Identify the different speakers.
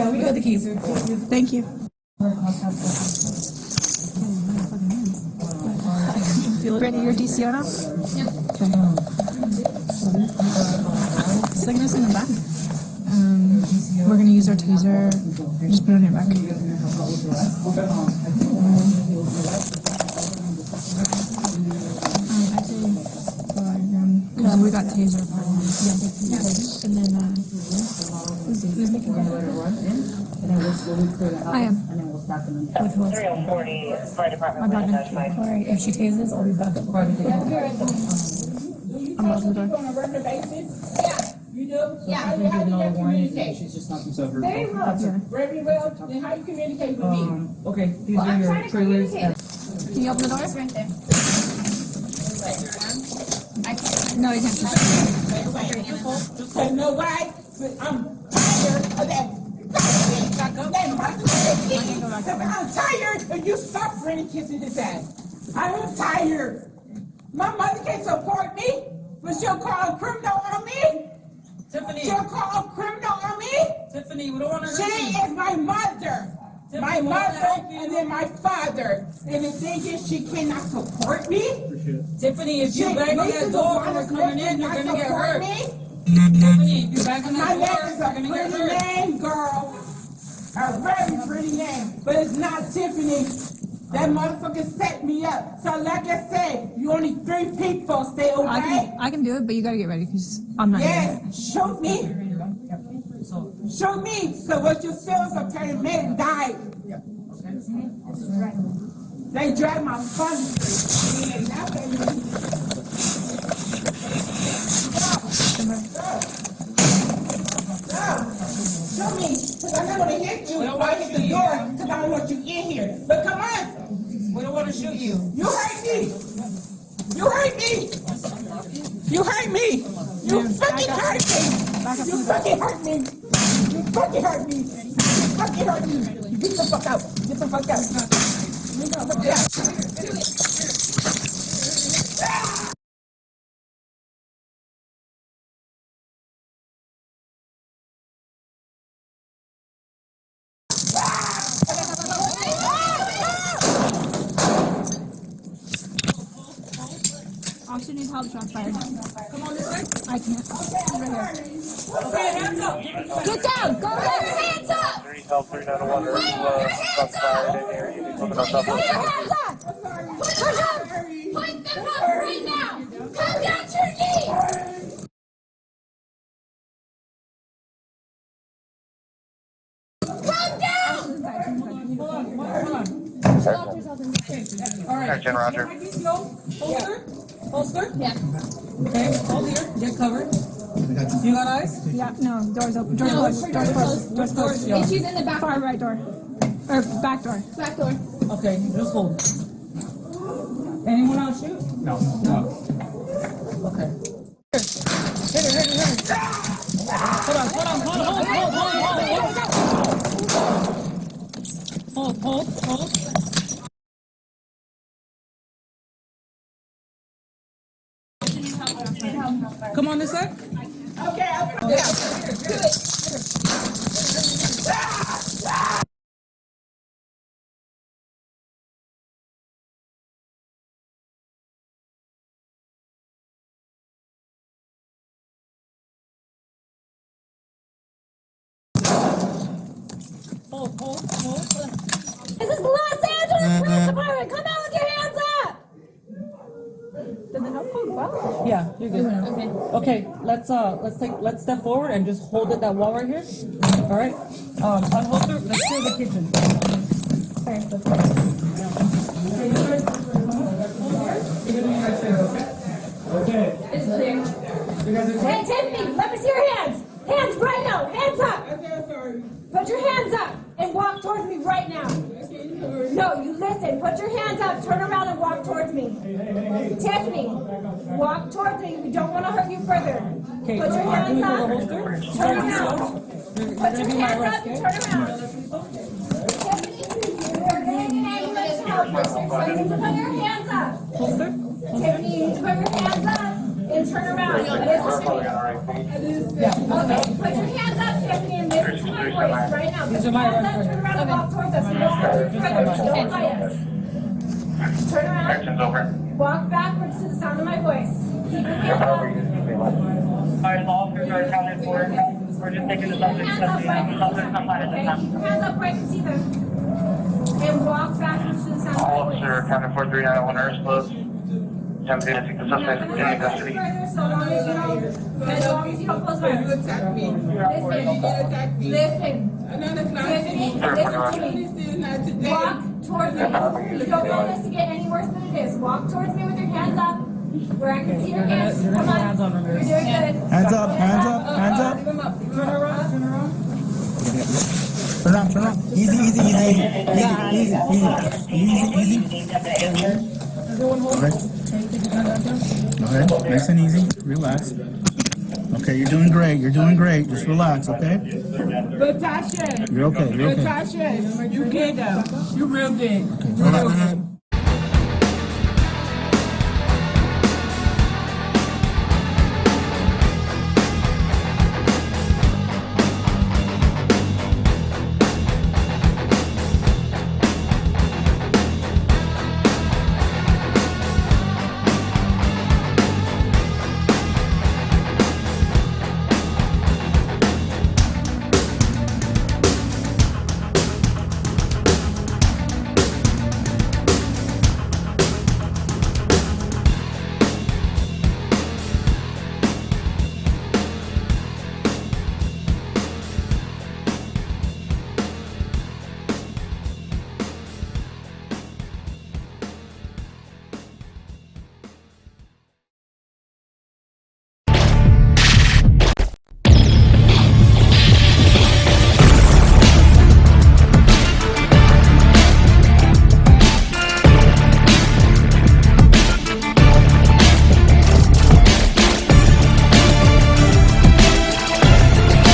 Speaker 1: Yeah, we got the keys.
Speaker 2: Thank you. Brittany, your DCO now? Okay. Sling this in the back. We're going to use our taser. Just put it on your back. Because we got taser. Yeah. And then, I am.
Speaker 1: With what?
Speaker 3: 340 Fire Department.
Speaker 1: I'm not gonna. Alright, if she tases, I'll be back.
Speaker 2: I'm out the door.
Speaker 4: You do? Yeah. How do you communicate?
Speaker 5: She's just not so her.
Speaker 4: Very well. Very well. Then how you communicate with me?
Speaker 5: Okay, these
Speaker 4: Well,
Speaker 5: are
Speaker 4: I'm
Speaker 5: your
Speaker 4: trying to
Speaker 5: trailers.
Speaker 4: communicate.
Speaker 2: Can you open the door?
Speaker 4: Right there.
Speaker 2: No, you can't.
Speaker 4: Because know why? I'm tired of that. I'm tired of you suffering and kissing his ass. I am tired. My mother can't support me, but she'll call a criminal on me.
Speaker 1: Tiffany,
Speaker 4: She'll call a criminal on me.
Speaker 1: Tiffany, we don't want to
Speaker 4: She
Speaker 1: hurt you.
Speaker 4: is my mother. My mother and then my father. And the thing is, she cannot support me.
Speaker 1: Tiffany, if you bang on that door when we're coming in, you're gonna get hurt.
Speaker 4: Me.
Speaker 1: Tiffany, if you bang on
Speaker 4: My
Speaker 1: that
Speaker 4: name
Speaker 1: door,
Speaker 4: is
Speaker 1: you're
Speaker 4: a
Speaker 1: gonna get
Speaker 4: pretty
Speaker 1: hurt.
Speaker 4: name, girl. A very pretty name, but it's not Tiffany. That motherfucker set me up. So like I said, you only 3 people stay away.
Speaker 2: I can do it, but you gotta get ready because I'm not.
Speaker 4: Yes, shoot me. Shoot me. So what you feel is a pretty man died. They drag my funny. And now show me, because I'm not going to hit you. I hit the door because I don't want you in here. But come on.
Speaker 1: We don't want to shoot you.
Speaker 4: You hurt me. You hurt me. You hurt me. You fucking hurt me. You fucking hurt me. You fucking hurt me. You fucking hurt me. Get the fuck out. Get the fuck out. Get the fuck out.
Speaker 2: Austin needs help, shots fired.
Speaker 1: Come on this way.
Speaker 2: I can't. Right here.
Speaker 1: Okay, hands up.
Speaker 2: Get down! Go ahead! Hands up!
Speaker 3: 3 Health 3901 shots fired in here. You need to look it up.
Speaker 2: Put your hands up! Put them! Point them up right now! Come down to your knees! Come down!
Speaker 1: All right.
Speaker 3: Action, Roger.
Speaker 1: Holster? Yeah. Okay, hold here. Get covered. You got eyes?
Speaker 2: Yeah, no, door's open. Door's closed. Door's closed. Door's closed.
Speaker 1: Yeah.
Speaker 2: She's in the back. Far right door. Or back door. Back door.
Speaker 1: Okay, just hold. Anyone else shoot?
Speaker 5: No.
Speaker 1: Okay. Hit her. Hold on. Hold. Come on this side.
Speaker 4: Okay,
Speaker 1: Hold.
Speaker 2: This is Los Angeles Police Department. Come out with your hands up. Did the note go well?
Speaker 1: Yeah, you're good. Okay, let's step forward and just hold it that wall right here. All right. Unholster. Let's clear the kitchen.
Speaker 5: Okay.
Speaker 2: It's clear.
Speaker 5: You guys are
Speaker 2: Hey, Tiffany, let me see your hands. Hands right now. Hands up. Put your hands up and walk towards me right now. No, you listen. Put your hands up, turn around and walk towards me. Tiffany, walk towards me. We don't want to hurt you further.
Speaker 1: Okay,
Speaker 2: Put your hands up,
Speaker 1: holster.
Speaker 2: turn around. Put your hands up and turn around. Tiffany, we're getting an ambulance help. You need to put your hands up.
Speaker 1: Holster.
Speaker 2: Tiffany, you need to put your hands up and turn around. This is me. Okay, put your hands up, Tiffany, and this is my voice right now. Put
Speaker 1: These
Speaker 2: your
Speaker 1: are my
Speaker 2: hands up,
Speaker 1: records.
Speaker 2: turn around and
Speaker 1: Okay.
Speaker 2: walk towards us. Don't fight us. Turn around.
Speaker 3: Action's over.
Speaker 2: Walk backwards to the sound of my voice. Keep your hands up.
Speaker 6: Alright, all officers are accounted for. We're just taking the subject
Speaker 2: Hands up where I can see them. Okay? Keep your hands up where I can see them. And walk backwards to the sound of
Speaker 3: All
Speaker 2: my
Speaker 3: officer
Speaker 2: voice.
Speaker 3: accounted for 391 arrest closed. Attempting to take the
Speaker 2: I'm not
Speaker 3: suspect
Speaker 2: gonna
Speaker 3: into
Speaker 2: go
Speaker 3: custody.
Speaker 2: further so long as you don't, as long as you don't close my eyes.
Speaker 4: Attack me.
Speaker 2: Listen. Listen.
Speaker 4: Another
Speaker 2: Tiffany,
Speaker 4: class.
Speaker 2: listen to me.
Speaker 4: This is not today.
Speaker 2: Walk towards me. You don't want this to get any worse than it is. Walk towards me with your hands up, where I can see your hands.
Speaker 1: You're
Speaker 2: Come
Speaker 1: gonna
Speaker 2: on.
Speaker 1: put hands on her.
Speaker 2: You're doing good.
Speaker 7: Hands up, hands up, hands up.
Speaker 1: Turn around, turn around.
Speaker 7: Turn around, turn around. Easy, easy, easy, easy. Easy, easy, easy. Easy.
Speaker 1: Everyone hold.
Speaker 7: Okay. Okay, nice and easy. Relax. Okay, you're doing great. You're doing great. Just relax, okay?
Speaker 4: Latasha.
Speaker 7: You're okay. You're okay.
Speaker 4: Latasha. You good though. You real good.
Speaker 7: Okay, relax.